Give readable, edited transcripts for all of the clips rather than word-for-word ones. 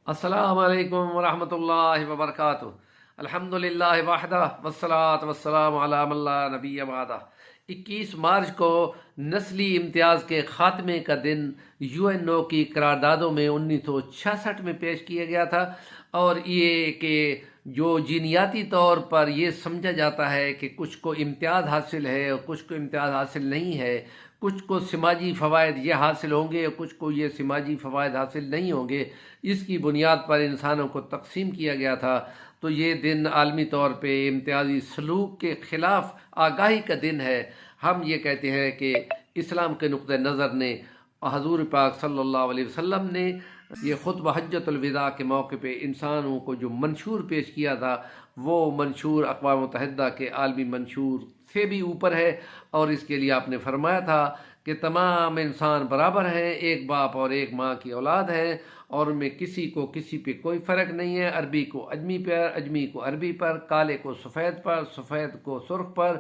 السلام علیکم ورحمۃ اللہ وبرکاتہ۔ الحمدللہ وحدہ والصلاۃ والسلام علی من لا نبی بعدہ۔ 21 مارچ کو نسلی امتیاز کے خاتمے کا دن UN کی قراردادوں میں 1966 میں پیش کیا گیا تھا، اور یہ کہ جو جینیاتی طور پر یہ سمجھا جاتا ہے کہ کچھ کو امتیاز حاصل ہے اور کچھ کو امتیاز حاصل نہیں ہے، کچھ کو سماجی فوائد یہ حاصل ہوں گے اور کچھ کو یہ سماجی فوائد حاصل نہیں ہوں گے، اس کی بنیاد پر انسانوں کو تقسیم کیا گیا تھا۔ تو یہ دن عالمی طور پہ امتیازی سلوک کے خلاف آگاہی کا دن ہے۔ ہم یہ کہتے ہیں کہ اسلام کے نقطہ نظر نے حضور پاک صلی اللہ علیہ وسلم نے یہ خطبہ حجۃ الوداع کے موقع پہ انسانوں کو جو منشور پیش کیا تھا، وہ منشور اقوام متحدہ کے عالمی منشور سے بھی اوپر ہے، اور اس کے لیے آپ نے فرمایا تھا کہ تمام انسان برابر ہیں، ایک باپ اور ایک ماں کی اولاد ہیں، اور ان میں کسی پہ کوئی فرق نہیں ہے، عربی کو اجمی پر، اجمی کو عربی پر، کالے کو سفید پر، سفید کو سرخ پر،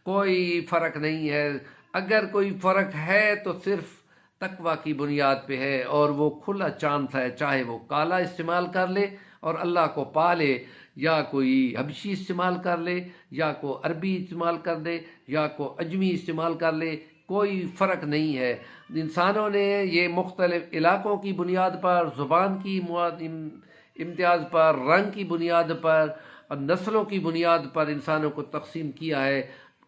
کوئی فرق نہیں ہے۔ اگر کوئی فرق ہے تو صرف تقوی کی بنیاد پہ ہے، اور وہ کھلا چانس ہے، چاہے وہ کالا استعمال کر لے اور اللہ کو پا لے، یا کوئی حبشی استعمال کر لے، یا کوئی عربی استعمال کر لے، یا کوئی اجمی استعمال کر لے، کوئی فرق نہیں ہے۔ انسانوں نے یہ مختلف علاقوں کی بنیاد پر، زبان کی امتیاز پر، رنگ کی بنیاد پر اور نسلوں کی بنیاد پر انسانوں کو تقسیم کیا ہے۔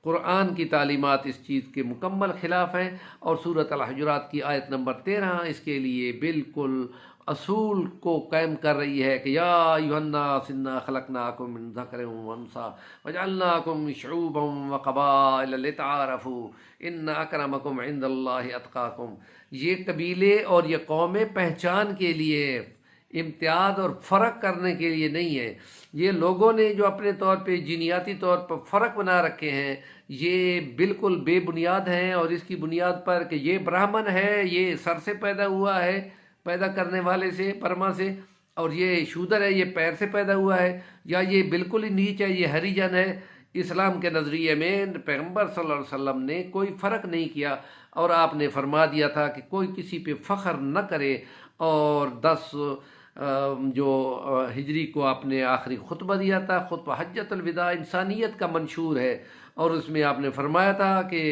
قرآن کی تعلیمات اس چیز کے مکمل خلاف ہیں، اور سورۃ الحجرات کی آیت نمبر 13 اس کے لیے بالکل اصول کو قائم کر رہی ہے کہ یا ایھا الناس انا خلقناکم من ذکر و انثی وجعلناکم شعوبا وقبائل لتعارفوا ان اکرمکم عند اللہ اتقاکم۔ یہ قبیلے اور یہ قومیں پہچان کے لیے، امتیاز اور فرق کرنے کے لیے نہیں ہے۔ یہ لوگوں نے جو اپنے طور پہ جینیاتی طور پر فرق بنا رکھے ہیں، یہ بالکل بے بنیاد ہیں، اور اس کی بنیاد پر کہ یہ براہمن ہے، یہ سر سے پیدا ہوا ہے، پیدا کرنے والے سے، پرما سے، اور یہ شودر ہے، یہ پیر سے پیدا ہوا ہے، یا یہ بالکل ہی نیچ ہے، یہ ہریجن ہے۔ اسلام کے نظریے میں پیغمبر صلی اللہ علیہ وسلم نے کوئی فرق نہیں کیا، اور آپ نے فرما دیا تھا کہ کوئی کسی پہ فخر نہ کرے۔ اور 10 جو ہجری کو آپ نے آخری خطبہ دیا تھا، خطبہ حجۃ الوداع انسانیت کا منشور ہے، اور اس میں آپ نے فرمایا تھا کہ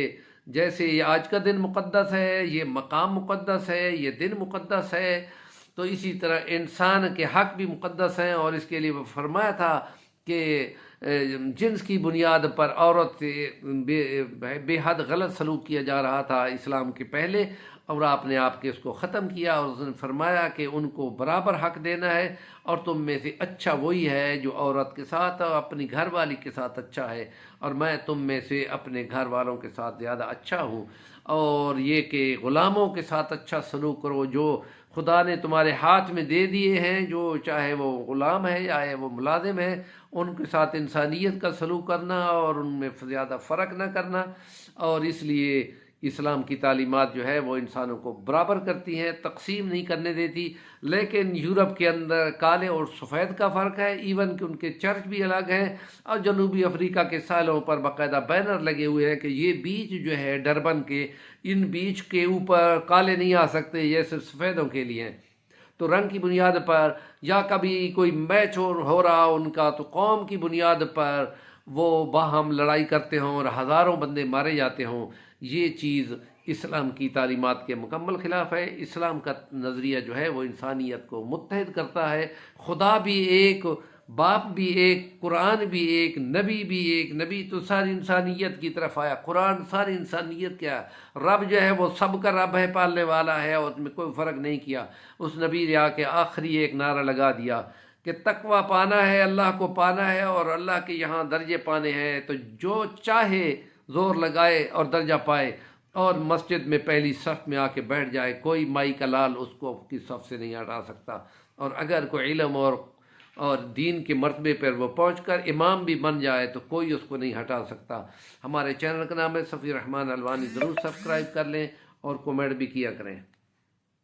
جیسے یہ آج کا دن مقدس ہے، یہ مقام مقدس ہے، یہ دن مقدس ہے، تو اسی طرح انسان کے حق بھی مقدس ہیں، اور اس کے لیے وہ فرمایا تھا کہ جنس کی بنیاد پر عورت سے بے حد غلط سلوک کیا جا رہا تھا اسلام کے پہلے، اور آپ نے اس کو ختم کیا، اور اس نے فرمایا کہ ان کو برابر حق دینا ہے، اور تم میں سے اچھا وہی ہے جو عورت کے ساتھ اور اپنی گھر والی کے ساتھ اچھا ہے، اور میں تم میں سے اپنے گھر والوں کے ساتھ زیادہ اچھا ہوں۔ اور یہ کہ غلاموں کے ساتھ اچھا سلوک کرو، جو خدا نے تمہارے ہاتھ میں دے دیے ہیں، جو چاہے وہ غلام ہے یا وہ ملازم ہے، ان کے ساتھ انسانیت کا سلوک کرنا اور ان میں زیادہ فرق نہ کرنا۔ اور اس لیے اسلام کی تعلیمات جو ہے وہ انسانوں کو برابر کرتی ہیں، تقسیم نہیں کرنے دیتی۔ لیکن یورپ کے اندر کالے اور سفید کا فرق ہے، ایون کہ ان کے چرچ بھی الگ ہیں، اور جنوبی افریقہ کے ساحلوں پر باقاعدہ بینر لگے ہوئے ہیں کہ یہ بیچ جو ہے ڈربن کے، ان بیچ کے اوپر کالے نہیں آ سکتے، یہ صرف سفیدوں کے لیے ہیں۔ تو رنگ کی بنیاد پر، یا کبھی کوئی میچ ہو رہا ان کا تو قوم کی بنیاد پر وہ باہم لڑائی کرتے ہوں اور ہزاروں بندے مارے جاتے ہوں، یہ چیز اسلام کی تعلیمات کے مکمل خلاف ہے۔ اسلام کا نظریہ جو ہے وہ انسانیت کو متحد کرتا ہے۔ خدا بھی ایک، باپ بھی ایک، قرآن بھی ایک، نبی بھی ایک۔ نبی تو ساری انسانیت کی طرف آیا، قرآن ساری انسانیت کیا، رب جو ہے وہ سب کا رب ہے، پالنے والا ہے، اور اس میں کوئی فرق نہیں کیا۔ اس نبی نے آ کے آخری ایک نعرہ لگا دیا کہ تقوی پانا ہے، اللہ کو پانا ہے، اور اللہ کے یہاں درجے پانے ہیں، تو جو چاہے زور لگائے اور درجہ پائے، اور مسجد میں پہلی صف میں آ کے بیٹھ جائے، کوئی مائی کا لال اس کو کی صف سے نہیں ہٹا سکتا۔ اور اگر کوئی علم اور دین کے مرتبے پر وہ پہنچ کر امام بھی بن جائے تو کوئی اس کو نہیں ہٹا سکتا۔ ہمارے چینل کا نام ہے صفی الرحمن الوانی، ضرور سبسکرائب کر لیں اور کمنٹ بھی کیا کریں۔